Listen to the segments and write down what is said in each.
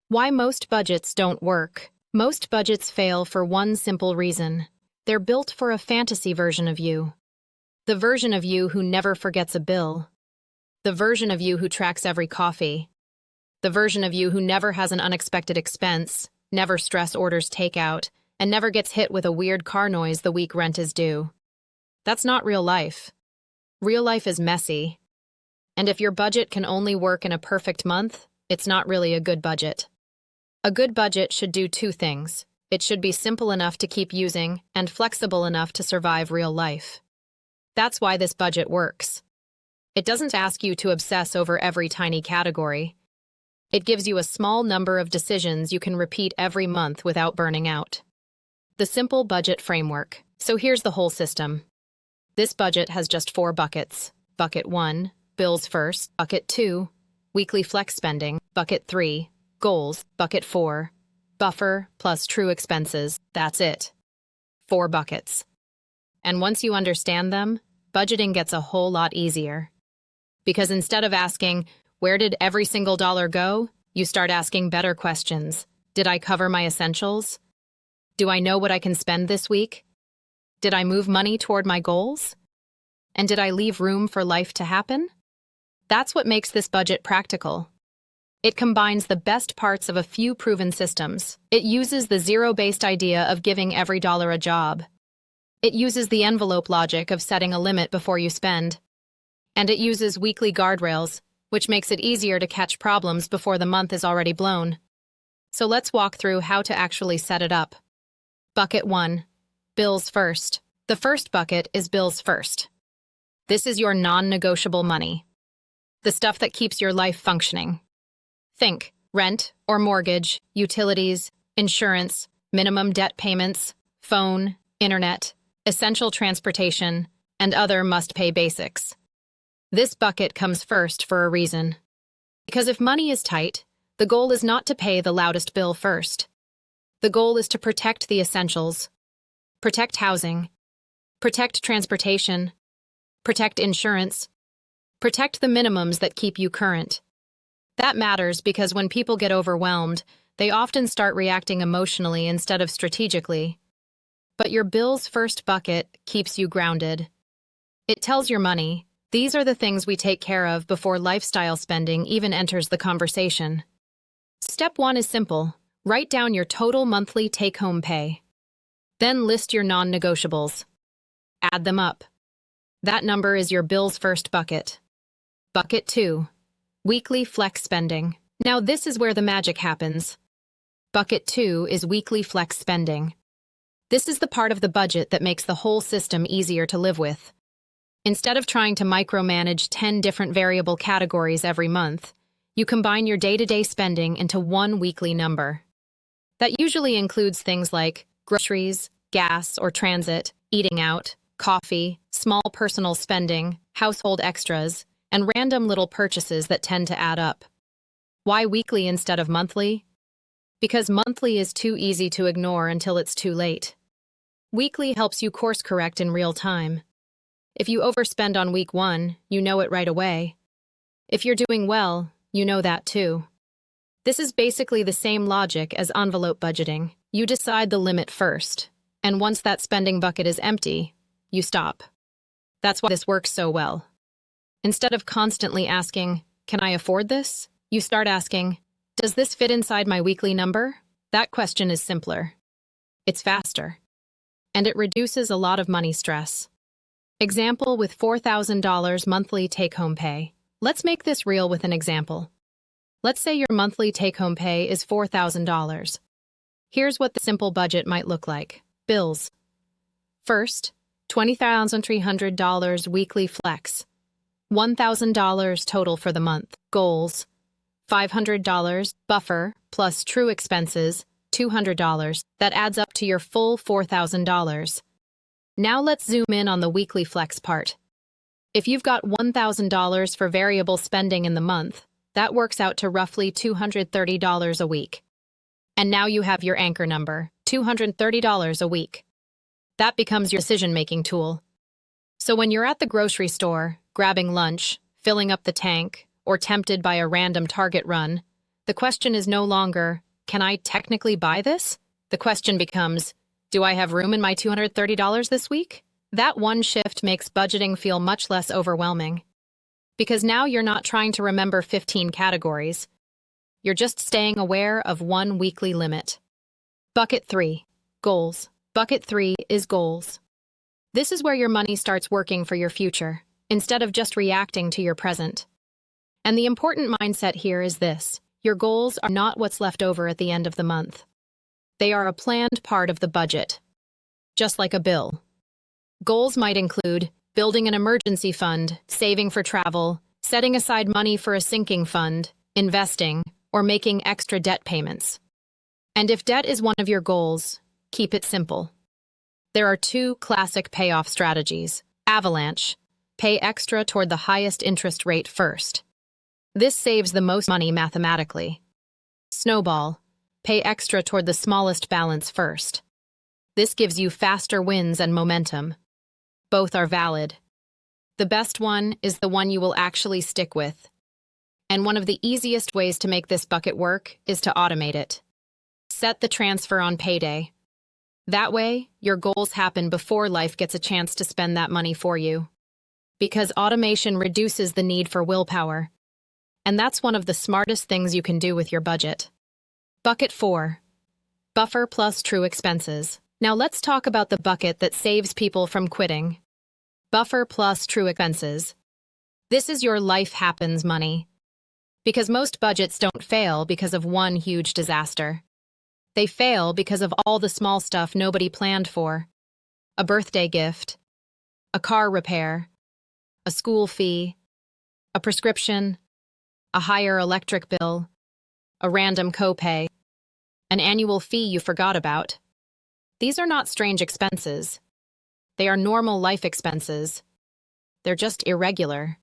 Why most budgets don't work. Most budgets fail for one simple reason. They're built for a fantasy version of you. The version of you who never forgets a bill. The version of you who tracks every coffee. The version of you who never has an unexpected expense, never stress orders takeout, and never gets hit with a weird car noise the week rent is due. That's not real life. Real life is messy. And if your budget can only work in a perfect month, it's not really a good budget. A good budget should do two things. It should be simple enough to keep using and flexible enough to survive real life. That's why this budget works. It doesn't ask you to obsess over every tiny category. It gives you a small number of decisions you can repeat every month without burning out. The simple budget framework. So here's the whole system. This budget has just 4 buckets. Bucket 1, bills first. Bucket 2, weekly flex spending. Bucket 3, goals. Bucket 4, buffer plus true expenses. That's it. 4 buckets. And once you understand them, budgeting gets a whole lot easier. Because instead of asking, where did every single dollar go? You start asking better questions. Did I cover my essentials? Do I know what I can spend this week? Did I move money toward my goals? And did I leave room for life to happen? That's what makes this budget practical. It combines the best parts of a few proven systems. It uses the zero-based idea of giving every dollar a job. It uses the envelope logic of setting a limit before you spend. And it uses weekly guardrails, which makes it easier to catch problems before the month is already blown. So let's walk through how to actually set it up. Bucket 1. Bills first. The first bucket is bills first. This is your non-negotiable money. The stuff that keeps your life functioning. Think rent or mortgage, utilities, insurance, minimum debt payments, phone, internet, essential transportation, and other must-pay basics. This bucket comes first for a reason. Because if money is tight, the goal is not to pay the loudest bill first. The goal is to protect the essentials, protect housing, protect transportation, protect insurance, protect the minimums that keep you current. That matters because when people get overwhelmed, they often start reacting emotionally instead of strategically. But your bills first bucket keeps you grounded. It tells your money, these are the things we take care of before lifestyle spending even enters the conversation. Step 1 is simple. Write down your total monthly take-home pay. Then list your non-negotiables. Add them up. That number is your bills first bucket. Bucket 2. Weekly flex spending. Now this is where the magic happens. Bucket 2 is weekly flex spending. This is the part of the budget that makes the whole system easier to live with. Instead of trying to micromanage 10 different variable categories every month, you combine your day-to-day spending into one weekly number. That usually includes things like groceries, gas or transit, eating out, coffee, small personal spending, household extras, and random little purchases that tend to add up. Why weekly instead of monthly? Because monthly is too easy to ignore until it's too late. Weekly helps you course correct in real time. If you overspend on week 1, you know it right away. If you're doing well, you know that too. This is basically the same logic as envelope budgeting. You decide the limit first, and once that spending bucket is empty, you stop. That's why this works so well. Instead of constantly asking, can I afford this? You start asking, does this fit inside my weekly number? That question is simpler. It's faster. And it reduces a lot of money stress. Example with $4,000 monthly take-home pay. Let's make this real with an example. Let's say your monthly take-home pay is $4,000. Here's what the simple budget might look like. Bills. First, $20,300 weekly flex. $1,000 total for the month. Goals. $500 buffer plus true expenses, $200. That adds up to your full $4,000. Now let's zoom in on the weekly flex part. If you've got $1,000 for variable spending in the month, that works out to roughly $230 a week. And now you have your anchor number, $230 a week. That becomes your decision-making tool. So when you're at the grocery store, grabbing lunch, filling up the tank, or tempted by a random Target run, The question is no longer, can I technically buy this? The question becomes, do I have room in my $230 this week? That one shift makes budgeting feel much less overwhelming. Because now you're not trying to remember 15 categories. You're just staying aware of one weekly limit. Bucket 3. Goals. Bucket 3 is goals. This is where your money starts working for your future, instead of just reacting to your present. And the important mindset here is this: your goals are not what's left over at the end of the month. They are a planned part of the budget, just like a bill. Goals might include building an emergency fund, saving for travel, setting aside money for a sinking fund, investing, or making extra debt payments. And if debt is one of your goals, keep it simple. There are two classic payoff strategies. Avalanche. Pay extra toward the highest interest rate first. This saves the most money mathematically. Snowball. Pay extra toward the smallest balance first. This gives you faster wins and momentum. Both are valid. The best one is the one you will actually stick with. And one of the easiest ways to make this bucket work is to automate it. Set the transfer on payday. That way, your goals happen before life gets a chance to spend that money for you. Because automation reduces the need for willpower. And that's one of the smartest things you can do with your budget. Bucket 4. Buffer plus true expenses. Now let's talk about the bucket that saves people from quitting. Buffer plus true expenses. This is your life happens money. Because most budgets don't fail because of one huge disaster. They fail because of all the small stuff nobody planned for. A birthday gift, a car repair, a school fee, a prescription, a higher electric bill, a random copay, an annual fee you forgot about. These are not strange expenses. They are normal life expenses. They're just irregular.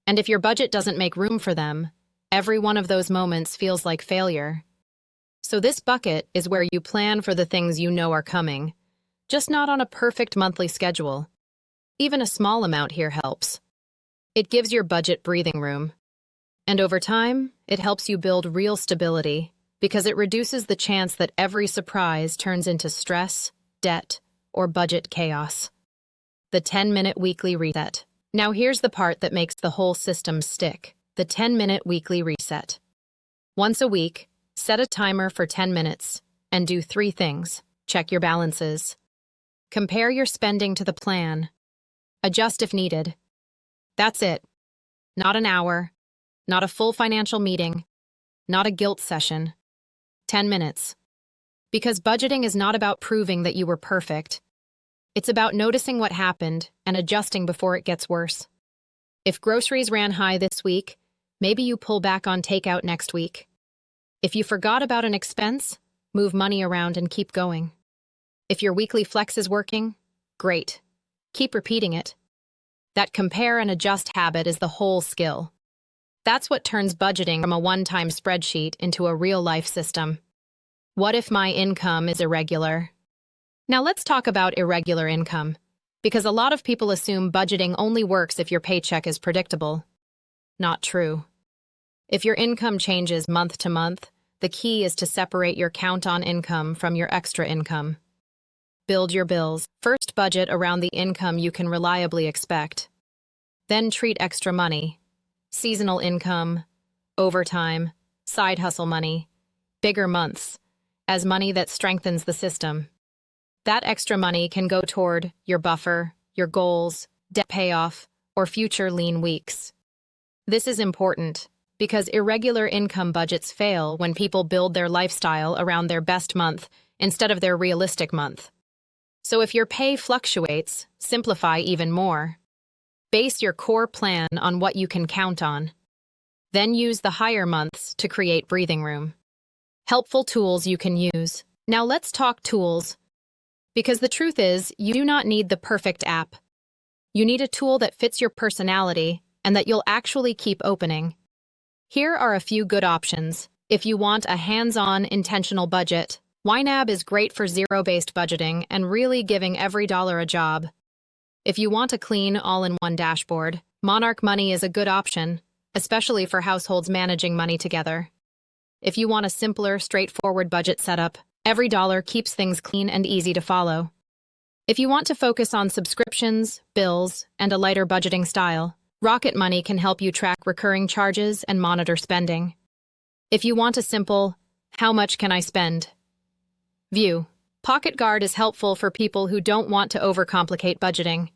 And if your budget doesn't make room for them, every one of those moments feels like failure. So this bucket is where you plan for the things you know are coming, just not on a perfect monthly schedule. Even a small amount here helps. It gives your budget breathing room. And over time, it helps you build real stability because it reduces the chance that every surprise turns into stress, debt, or budget chaos. The 10-minute weekly reset. Now here's the part that makes the whole system stick. The 10-minute weekly reset. Once a week, set a timer for 10 minutes and do 3 things. Check your balances. Compare your spending to the plan. Adjust if needed. That's it. Not an hour, not a full financial meeting, not a guilt session. 10 minutes. Because budgeting is not about proving that you were perfect. It's about noticing what happened and adjusting before it gets worse. If groceries ran high this week, maybe you pull back on takeout next week. If you forgot about an expense, move money around and keep going. If your weekly flex is working, great. Keep repeating it. That compare and adjust habit is the whole skill. That's what turns budgeting from a one-time spreadsheet into a real-life system. What if my income is irregular? Now let's talk about irregular income, because a lot of people assume budgeting only works if your paycheck is predictable. Not true. If your income changes month to month, the key is to separate your count-on income from your extra income. Build your bills. First, budget around the income you can reliably expect. Then treat extra money, seasonal income, overtime, side hustle money, bigger months, as money that strengthens the system. That extra money can go toward your buffer, your goals, debt payoff, or future lean weeks. This is important because irregular income budgets fail when people build their lifestyle around their best month instead of their realistic month. So if your pay fluctuates, simplify even more. Base your core plan on what you can count on. Then use the higher months to create breathing room. Helpful tools you can use. Now let's talk tools. Because the truth is, you do not need the perfect app. You need a tool that fits your personality and that you'll actually keep opening. Here are a few good options. If you want a hands-on, intentional budget, YNAB is great for zero-based budgeting and really giving every dollar a job. If you want a clean, all-in-one dashboard, Monarch Money is a good option, especially for households managing money together. If you want a simpler, straightforward budget setup, Every Dollar keeps things clean and easy to follow. If you want to focus on subscriptions, bills, and a lighter budgeting style, Rocket Money can help you track recurring charges and monitor spending. If you want a simple, how much can I spend? View, Pocket Guard is helpful for people who don't want to overcomplicate budgeting.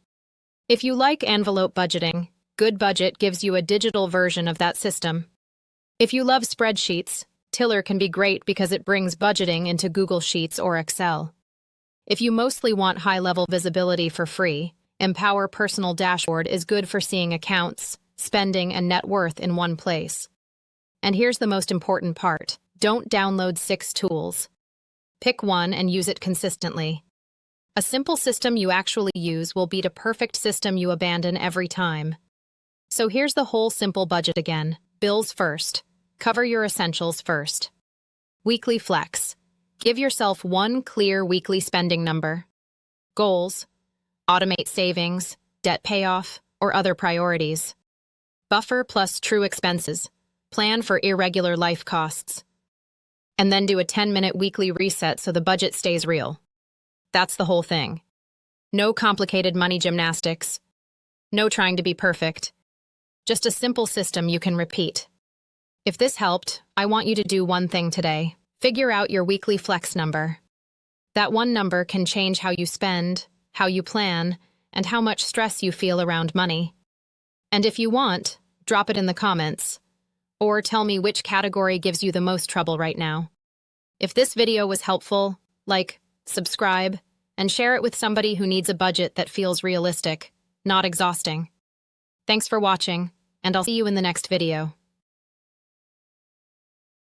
If you like envelope budgeting, Good Budget gives you a digital version of that system. If you love spreadsheets, Tiller can be great because it brings budgeting into Google Sheets or Excel. If you mostly want high-level visibility for free, Empower Personal Dashboard is good for seeing accounts, spending, and net worth in one place. And here's the most important part. Don't download 6 tools. Pick one and use it consistently. A simple system you actually use will beat a perfect system you abandon every time. So here's the whole simple budget again. Bills first. Cover your essentials first. Weekly flex. Give yourself one clear weekly spending number. Goals. Automate savings, debt payoff, or other priorities. Buffer plus true expenses. Plan for irregular life costs. And then do a 10-minute weekly reset so the budget stays real. That's the whole thing. No complicated money gymnastics. No trying to be perfect. Just a simple system you can repeat. If this helped, I want you to do one thing today. Figure out your weekly flex number. That one number can change how you spend, how you plan, and how much stress you feel around money. And if you want, drop it in the comments. Or tell me which category gives you the most trouble right now. If this video was helpful, like, subscribe, and share it with somebody who needs a budget that feels realistic, not exhausting. Thanks for watching, and I'll see you in the next video.